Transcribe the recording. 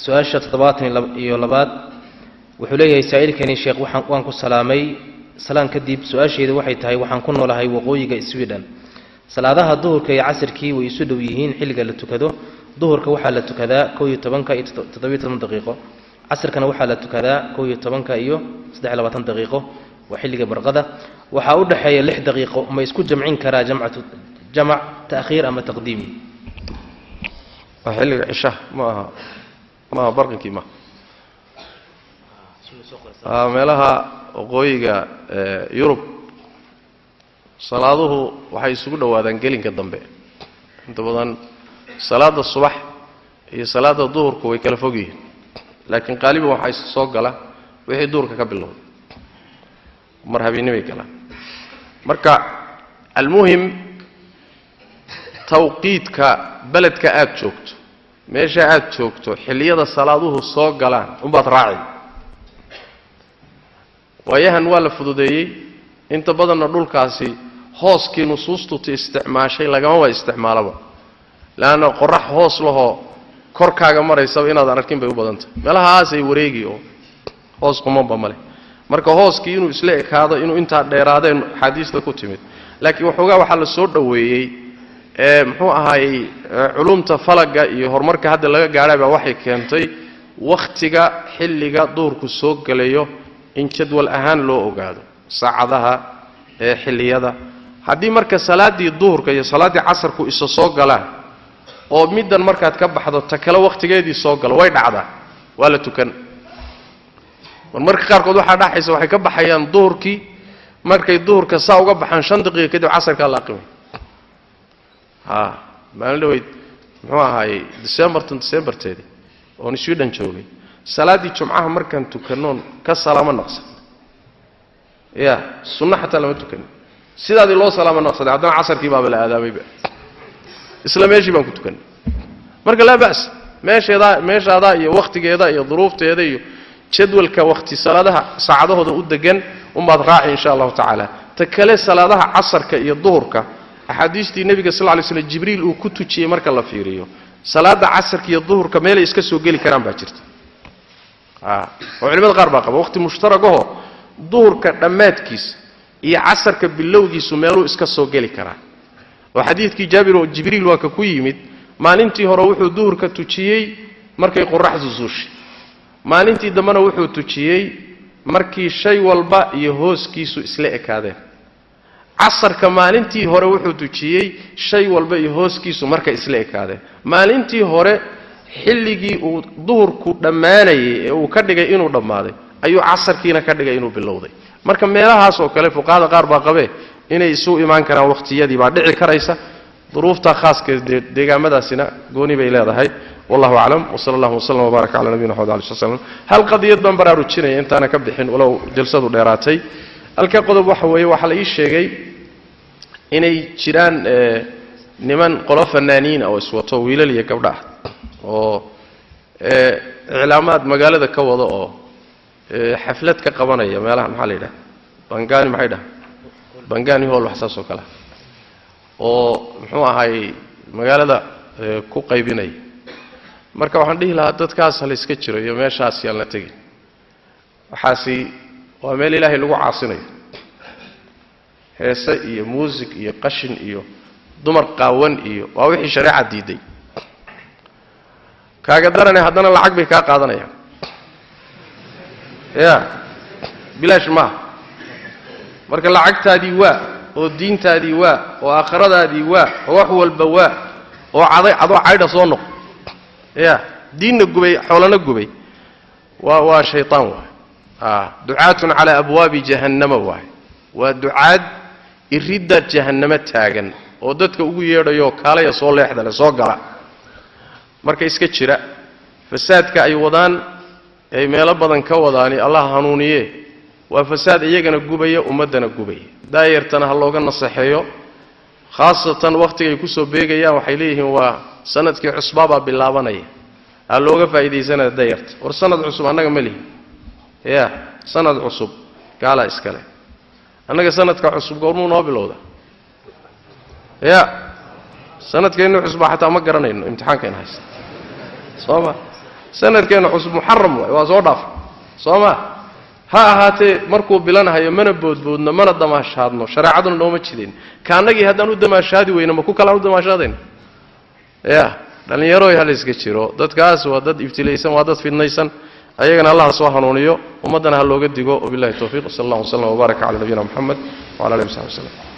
su-aasha 72 wuxuu leeyahay saa'ilkani sheekh waan ku salaamay salaan kadib su-aasheedu waxay tahay waxaan ku noolahay waqooyiga Sweden salaadaha duhurka iyo casirkii way isu dhow yihiin xilliga la tukado duhurka waxaa la tukadaa 12 iyo 17 daqiiqo casirkana waxaa la tukadaa 12 iyo 23 daqiiqo waa xilliga barqada waxaa u dhaxeeya 6 daqiiqo ma isku jamcin karaa jamac ta'khiir ama taqdiim xilliga cisha ma barqankii ma meelaha waqooyiga Yurub salaaduhu waxay isugu dhawaadaan gelinka dambe inta badan salaada subax iyo salaada duhurku way kala fog yihiin laakiin qaaliban waxay soo gala wixii duhurka ka bilowday mar habeenimay galaan marka almuhim tawqiidka baladka aad joogto meesha aad joogto xilliyada salaaduhu soo galaan umbaad raaci waayahan waa la fududeeyay inta badanna dhulkaasi hooskii nusuustu isticmaashay lagama waa isticmaalaba laana qorax hoos laho korkaaga maraysa inaad arkin bay u badantahay meelahaas ay wareegi oo hoos qumanba male marka hooskii inuu isla ekaado inuu inta dheeraadeen xadiista ku timid laakiin waxoogaa waxa la soo dhaweeyay muxuu ahaayay culumta falaga iyo horumarka hadda laga gaaray baa waxay keentay waqtiga xilliga duurku soo galayo in jadwal ahaan loo ogaado saacadaha xilliyada haddii marka salaadii duhurka iyo salaadii casarku isu soo galaan oo middan markaad ka baxdo ta kala waqtigeedii soo galo way dhacdaa waa la tukan marka qaarkood waxa dhaxaysa waxay ka baxayaan duhurkii markay duhurka saa uga baxaan 5 daqiiqo kadib casarka la aqimo maalin dhaweyd muxuu ahaayay December teedi oo Sweden joogay salaadii jumcaha markaan tukanoon ka salaamo naqsan sunna xataa lama tukan sidaadii loo salaamo naqsaday haddana casarkii baa la aadaamayba isla meeshii baan ku tukan marka la baas meeshaada iyo waqtigeeda iyo duruufteeda iyo jadwalka waqti salaadaha saacadahooda u degan umaad raaci insha Allah ta'ala ta kale salaadaha casarka iyo duhurka axaadiistii nabiga sallallahu alayhi wasallam jibriil uu ku tujiyay marka la fiiriyo salaada casarka iyo duhurka meel ay iska soo gali karaan baa jirta وعلماء قاربا قبا وقت مشتركه ظهرك دمادكيس iyo casarka bilowgiisu meelu iska soo gali kara وحديثكي جابر وجبريل waa ka ku yimid maalintii hore wuxuu duhurka tujiyay markay qorraxdu zuushay maalintii dambana wuxuu tujiyay markii shay walba iyo hooskiisu isla ekaadeen casarka maalintii hore wuxuu tujiyay shay walba iyo hooskiisu markay isla ekaadeen maalintii hore xilligii uu duhurku dhamaanayay ee uu ka dhigay inuu dhamaaday ayuu casarkiina ka dhigay inuu bilowday marka meelahaas oo kale fuqaada qaar baa qabee inay soo iimaan karaan waqtiyadii baa dhici karaysa duruufta khaaska deegaamadaasina gooni bay leedahay wallahu a'lam wa sallallahu wasallam wa baraka ala nabiyina muhammad alayhi wasallam hal qadiyad ban baraarujinay intaana ka bixin walaw jalsadu dheeraatay halka qodob waxa weeye waxa la ii sheegay inay jiraan niman qolo fanaaniin oo iswato wiilal iyo gabdha oo iclaamaad magaalada ka wada oo xaflad ka qabanaya meelaha maxaa la yiraahdaa bangani maxay dhahay bangani hool wax soo kala oo muxuu ahay magaalada ku qaybinay marka waxaan dhihi lahaa dadkaas hal iska jiro iyo meeshaas yaan la tagin waxaasi waa meel ilaahay lagu caasinayo heesa iyo music iyo qashin iyo dumar qaawan iyo waa wixii shariica diiday kaaga daranay haddana lacag bay ka qaadanayaan bilaash ma marka lacagtaadii waa oo diintaadii waa oo aakhiradaadii waa oo wax walba waa oo adoo caydha soo noq diinna gubay xoolana gubay waa shaytaan waa ducaatun ala abwaabi jahannama waa ducaad iridda jahannama taagan oo dadka ugu yeedhayo kaalaya soo leexda la soo gala marka iska jira fasaadka ay wadaan ay meelo badan ka wadaani Allah hanuuniye waa fasaad iyagana gubaya ummadana gubaya daayirtana ha looga nasaxeeyo khaasatan waqtiga ay ku soo beegayaan waxay leeyihiin waa sanadkii cusbaba bilaabanaya ha looga faa'iideysanaa daayirta war sanad cusub anaga ma lihi sanad cusub gaala iskale anaga sanadka cusub goormuu noo bilowda sanadkeenu cusub xataa ma garanayno imtixaanka in haysta sooma sanadkeena cusub muxaram waay waa soo dhaaf sooma ha ahaatee markuu bilanahayo mana boodboodno mana damaashaadno shariicaduna nooma jidin kaanagii haddaan u damaashaadi weyno ma ku kalaan u damaashaadayna ya dhallinyarooy hal iska jiro dadkaas waa dad ibtilaysan waa dad fidnaysan ayagana allah soo hanuuniyo ummaddana ha looga digo wabillahi tawfiiq sal allahu wasallam wbaaraka cala nabiyina moxamed wala alihi wasaxbi wasallam